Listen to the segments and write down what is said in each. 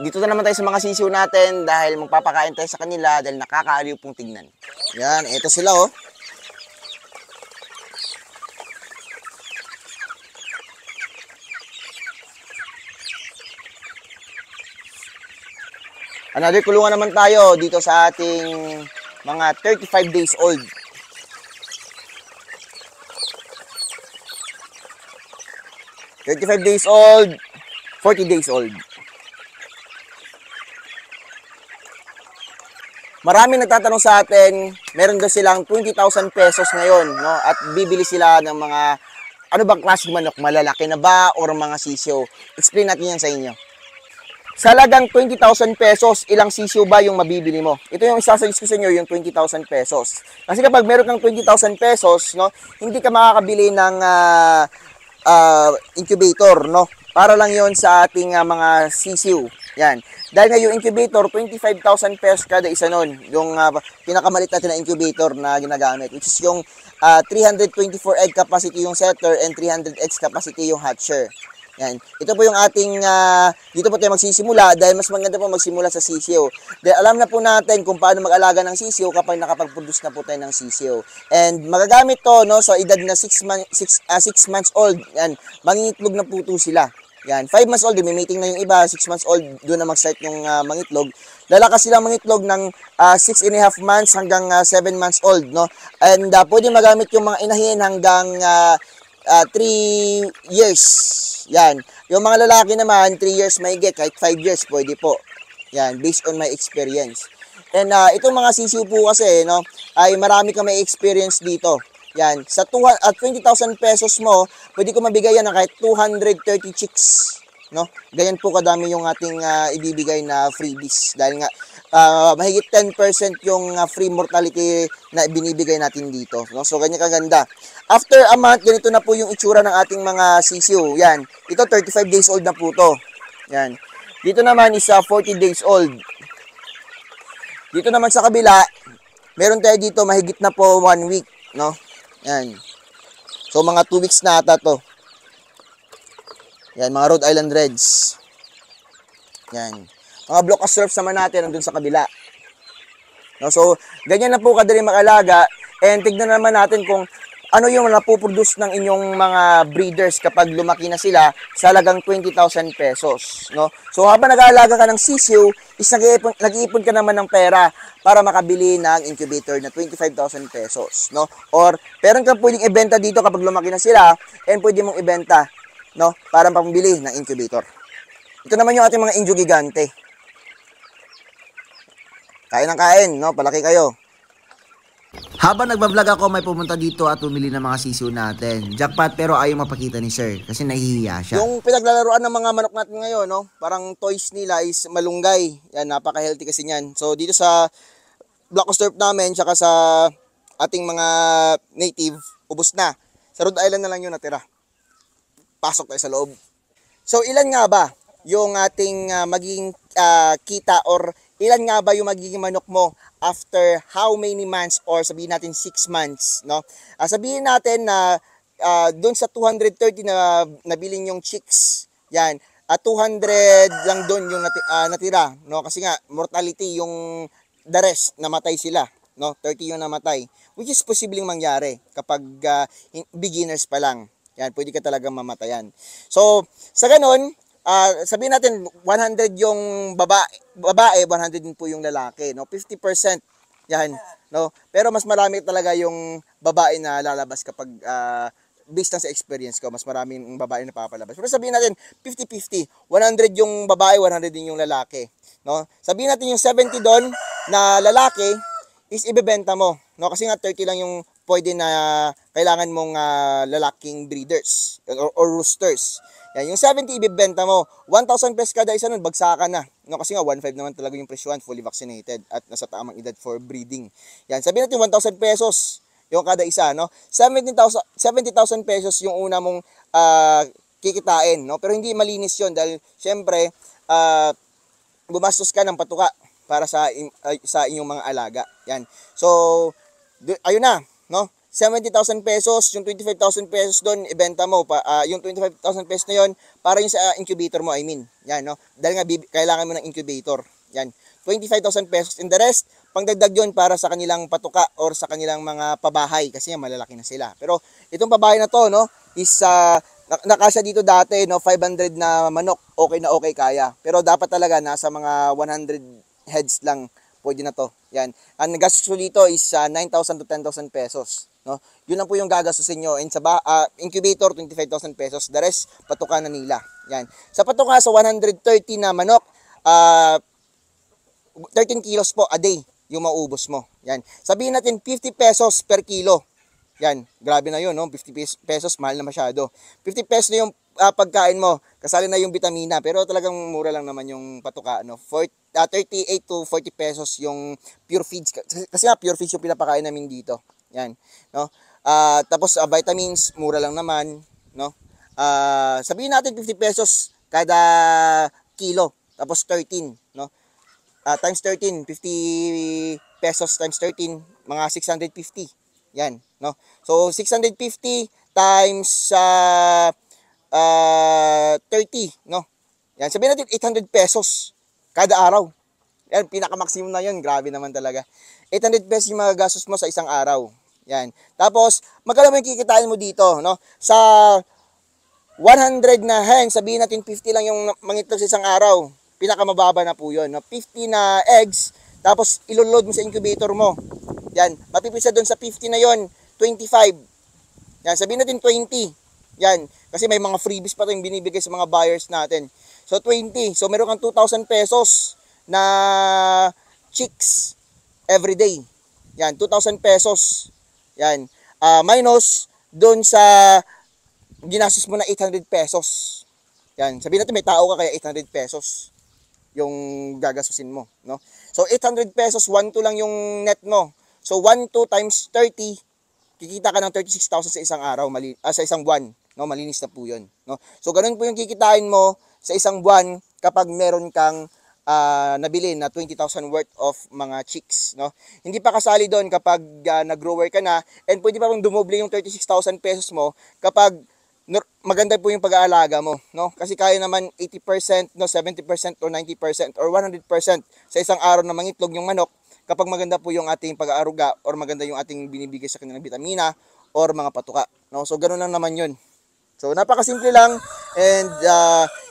Dito na naman tayo sa mga sisiw natin dahil magpapakain tayo sa kanila dahil nakakaaliw pong tignan. Yan, ito sila oh. Another kulungan naman tayo dito sa ating mga 35 days old. (35 days old, 40 days old. Marami nagtatanong sa atin, meron daw silang 20,000 pesos ngayon, no? At bibili sila ng mga, ano bang klaseng manok? Malalaki na ba or mga sisiyo? Explain natin yan sa inyo. Sa halagang 20,000 pesos, ilang sisiyo ba yung mabibili mo? Ito yung isasuggest ko sa inyo, yung 20,000 pesos. Kasi kapag meron kang 20,000 pesos, no, hindi ka makakabili ng incubator, no? Para lang yon sa ating mga sisiw. Yan. Dahil nga yung incubator, 25,000 pesos kada isa nun. Yung pinakamalit natin na incubator na ginagamit. Which is yung 324 egg capacity yung setter and 300 eggs capacity yung hatcher. Yan. Ito po yung ating, dito po tayo magsisimula dahil mas maganda po magsimula sa sisiw. Dahil alam na po natin kung paano mag-alaga ng sisiw kapag nakapag-produce na po tayo ng sisiw. And magagamit to, no, sa edad na 6 months old. Yan. Mangingitlog na po ito sila. Yan. 5 months old, may mating na yung iba. 6 months old, doon na mag-start yung mangitlog. Lalakas silang mangitlog ng 6.5 months hanggang 7 months old, no? And pwede magamit yung mga inahin hanggang 3 years. Yan. Yung mga lalaki naman, 3 years may get, kahit 5 years pwede po. Yan, based on my experience. And itong mga sisiw po kasi, no, ay marami ka may experience dito. Yan, sa 20,000 pesos mo, pwede ko mabigay yan ng kahit 230 chicks, no? Ganyan po kadami yung ating ibibigay na freebies dahil nga mahigit 10% yung free mortality na binibigay natin dito, no? So ganyan kaganda. After a month, ganito na po yung itsura ng ating mga sisiw. Yan. Ito 35 days old na po to. Yan. Dito naman is 40 days old. Dito naman sa kabila, meron tayo dito mahigit na po 1 week, no? Yan. So mga 2 weeks na ata to. Yan, mga Rhode Island Reds. Yan. Mga block surfs naman natin nandun sa kabila. No, so, ganyan na po kadali mag-alaga. And tignan naman natin kung ano yung napuproduce ng inyong mga breeders kapag lumaki na sila sa halagang 20,000 pesos. No? So, habang nag-aalaga ka ng sisiw, is nag-iipon ka naman ng pera para makabili ng incubator na 25,000 pesos. No? Or, meron kang pwedeng ibenta dito kapag lumaki na sila and pwede mong ibenta, no, para pambili ng incubator. Ito naman yung ating mga inju gigante. Kain ng kain, no? Palaki kayo. Habang nagbablog ako, may pumunta dito at bumili ng mga sisiw natin. Jackpot, pero ayaw mapakita ni sir kasi nahihiya siya. Yung pinaglalaroan ng mga manok natin ngayon, no? Parang toys nila is malunggay. Yan, napaka-healthy kasi niyan. So, dito sa block surf namin, tsaka sa ating mga native, ubos na. Sa Rhode Island na lang yung natira. Pasok tayo sa loob. So, ilan nga ba yung ating magiging kita or ilan nga ba yung magiging manok mo after how many months or sabihin natin 6 months, no? Sabihin natin na doon sa 230 na nabiling yung chicks, yan, 200 lang doon yung natira, no? Kasi nga mortality yung the rest namatay sila, no? 30 yung namatay, which is posibleng mangyari kapag beginners pa lang. Yan, pwede ka talagang mamatayan. So, sa ganun, sabihin natin 100 yung babae, 100 din po yung lalaki, no? 50% yan, no? Pero mas marami talaga yung babae na lalabas kapag based lang sa experience ko, mas maraming babae na papalabas. Pero sabihin natin 50-50, 100 yung babae, 100 din yung lalaki, no? Sabihin natin yung 70 doon na lalaki is ibebenta mo, no? Kasi nga 30 lang yung pwede na kailangan mong lalaking breeders or roosters. Yan, yung 70 ibebenta mo, 1,000 pesos kada isa nun, bagsakan na. No, kasi nga 1,500 naman talaga yung presyuhan, fully vaccinated at nasa tamang edad for breeding. Yan, sabihin natin 1,000 pesos yung kada isa, no? 70,000 pesos yung una mong kikitain, no? Pero hindi malinis yon dahil syempre gumastos ka ng patuka para sa inyong mga alaga. Yan. So, ayun na, no? 70,000 pesos, yung 25,000 pesos doon, ibenta mo, yung 25,000 pesos na yon para yung sa incubator mo, I mean. Yan, no? Dahil nga, kailangan mo ng incubator. Yan, 25,000 pesos. And the rest, pangdagdag yon para sa kanilang patuka or sa kanilang mga pabahay kasi nga malalaki na sila. Pero itong pabahay na to, no, is nakasya dito dati, no, 500 na manok, okay na okay kaya. Pero dapat talaga nasa mga 100 heads lang pwede na to. Yan. Ang gastos ko dito is 9,000 to 10,000 pesos, no? Yun lang po yung gagastusin nyo. And sa incubator 25,000 pesos. The rest patuka na nila. Yan. Sa patuka sa 130 na manok, 13 kilos po a day yung maubos mo. Yan. Sabihin natin 50 pesos per kilo. Yan, grabe na yun, no? 50 pesos, mahal na masyado. 50 pesos na yung pagkain mo, kasali na yung vitamina, pero talagang mura lang naman yung patuka, no? 38 to 40 pesos yung pure feeds, kasi nga pure feeds yung pinapakain namin dito. Yan, no? Tapos vitamins, mura lang naman, no? Sabihin natin 50 pesos kada kilo, tapos 13, no? Times 13, 50 pesos times 13, mga 650. Yan, no? So 650 times 30, no? Yan, sabihin natin 800 pesos kada araw. Yan, pinaka-maximum na yun. Grabe naman talaga. 800 pesos yung magagastos mo sa isang araw. Yan. Tapos, magkano mo yung kikitain mo dito, no? Sa 100 na hen, sabihin natin 50 lang yung mangitlog sa isang araw. Pinakamababa na po yun, no? 50 na eggs, tapos ilo-load mo sa incubator mo. Yan, mapipisa doon sa 50 na yon, 25. Yan, sabihin natin 20. Yan, kasi may mga freebies pa tayong binibigay sa mga buyers natin. So 20. So meron kang 2,000 pesos na chicks every day. Yan, 2,000 pesos. Yan, minus doon sa ginastos mo na 800 pesos. Yan, sabihin natin may tao ka kaya 800 pesos yung gagastusin mo, no? So 800 pesos, 1-2 lang yung net mo. So 1-2 times 30, kikita ka ng 36,000 sa isang araw, sa isang buwan, no? Malinis na po 'yon, no? So ganun po yung kikitain mo sa isang buwan kapag meron kang nabili na 20,000 worth of mga chicks, no? Hindi pa kasali doon kapag nag-grower ka na, and pwede pa pang dumoble yung 36,000 pesos mo kapag maganda po yung pag-aalaga mo, no? Kasi kaya naman 80%, no, 70% or 90% or 100% sa isang araw na mangitlog yung manok kapag maganda po yung ating pag-aaruga or maganda yung ating binibigay sa kanilang vitamina or mga patuka, no? So ganoon lang naman 'yun. So napakasimple lang, and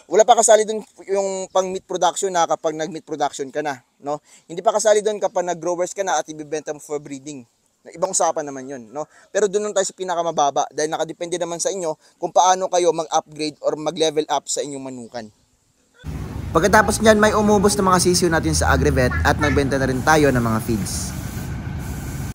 wala pa kasali dun yung pang meat production na kapag nag-meat production ka na, no? Hindi pa kasali dun kapag nag-growers ka na at ibebenta mo for breeding. Ibang usapan naman 'yun, no? Pero doon lang tayo sa pinakamababa dahil nakadepende naman sa inyo kung paano kayo mag-upgrade or mag-level up sa inyong manukan. Pagkatapos niyan, may umubos ng mga sisiw natin sa Agrivet at nagbenta na rin tayo ng mga feeds.